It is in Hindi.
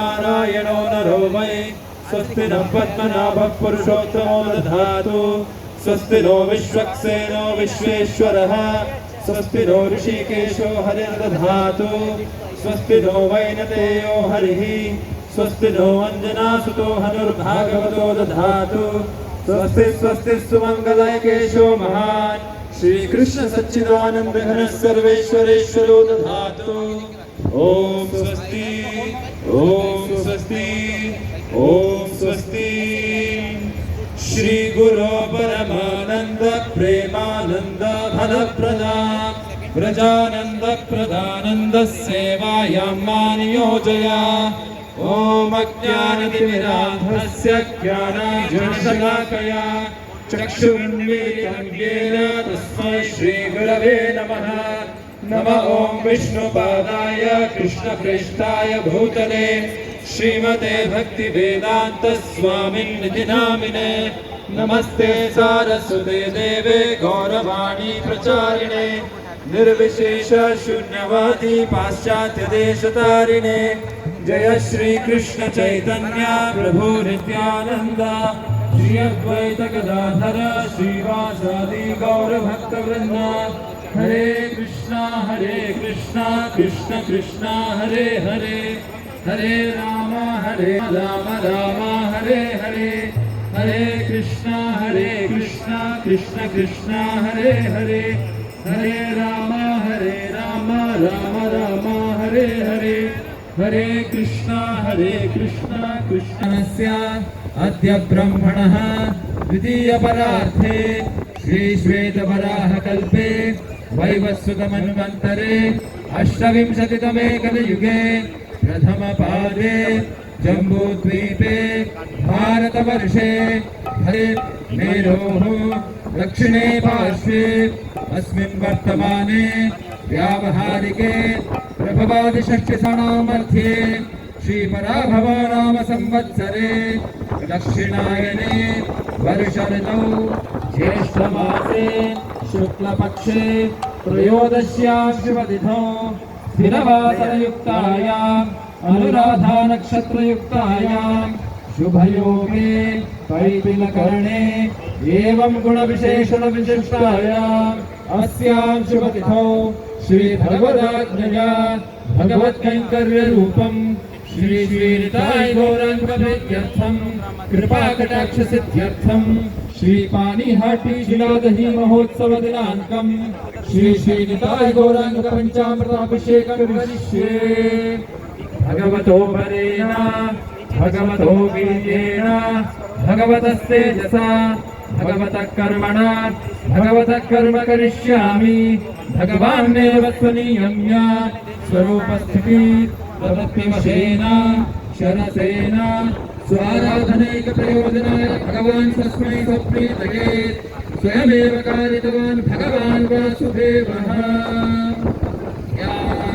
नारायणो नरो वै स्वस्ति नः पद्मनाभः पुरुषोत्तमो दधातु स्वस्ति नो विश्वक्सेनो विश्वेश्वरः स्वस्ति नो ऋषिकेशो हरिर्दधातु स्वस्ति नो वैनतेयो हरिः स्वस्ति नो अञ्जनासुतो हनुर्भागवतो दधातु स्वस्ति स्वस्ति सुमङ्गलकेशो महान् श्रीकृष्ण सच्चिदानंद घन सर्वेश्वरेश्वरो दधातु ओम स्वस्ति ओम स्वस्ति ओम स्वस्ति। श्री गुरो परमानंद प्रेमानंद घन प्रजानंद प्रदानंद सेवायां मां नियोजया। ओम अज्ञानतिमिरान्धस्य ज्ञानाञ्जनशलाकया चक्षुरुन्मीलितं येन तस्मै श्रीगुरवे नमः। नमः ओं विष्णुपादाय कृष्णप्रेष्ठाय भूतले श्रीमते भक्तिवेदांत स्वामिन्निति नामिने। नमस्ते सारस्वते देवे गौरवाणी प्रचारिणे निर्विशेष शून्यवादी पाश्चात्य देशतारिणे। जय श्री कृष्ण चैतन्य प्रभु नित्यानंद श्री अद्वैत गदाधर श्रीवासादि गौर भक्तवृंद। हरे कृष्णा कृष्ण कृष्ण हरे हरे हरे राम राम हरे हरे हरे कृष्णा कृष्ण कृष्ण हरे हरे हरे राम राम राम हरे हरे हरे कृष्णा कृष्णस्य अद्य ब्रह्मणः द्वितीय परार्थे श्री श्वेतवराह कल्पे वैवस्वतमन्वन्तरे अष्टविंशतितमे कलियुगे प्रथम पादे जम्बूद्वीपे भारतवर्षे हरे मेरोः दक्षिणे पार्श्वे अस्मिन् वर्तमाने व्यावहारिके प्रभवादिषष्टिसणामध्ये श्रीपराभव नाम संवत्सरे दक्षिणायने वर्ष ऋतौ ज्येष्ठमासे शुक्लपक्षे त्रयोदश्यां शुभतिथौ स्थिरवासरयुक्तायाम् अनुराधा नक्षत्रयुक्तायां शुभयोगे कैपिलकर्णे एवं गुणविशेषण विशिष्टायाम् अस्यां शुभतिथौ श्री भगवदाज्ञया भगवत्कैंकर्यरूपम् श्री श्रीनिताय गौरांगप्रीत्यर्थं कृपाकटाक्ष सिद्ध्यर्थं श्री पानीहाटी शिलादही महोत्सव दिनांकं श्री श्रीनिताय गौरांग पंचामृताभिषेकं करिष्ये। भगवतो वरेण भगवतो वीर्येण भगवतस्तेजसा भगवतः कर्मणा भगवतः कर्म करिष्यामि। भगवान्नेव स्वनियम्य स्वरूपस्थिति तदत्ववशेन शरसेन स्वाराधनैक प्रयोजनाय भगवान् तस्मै सप्रीतये स्वयमेव कारितवान् भगवान् वासुदेवः।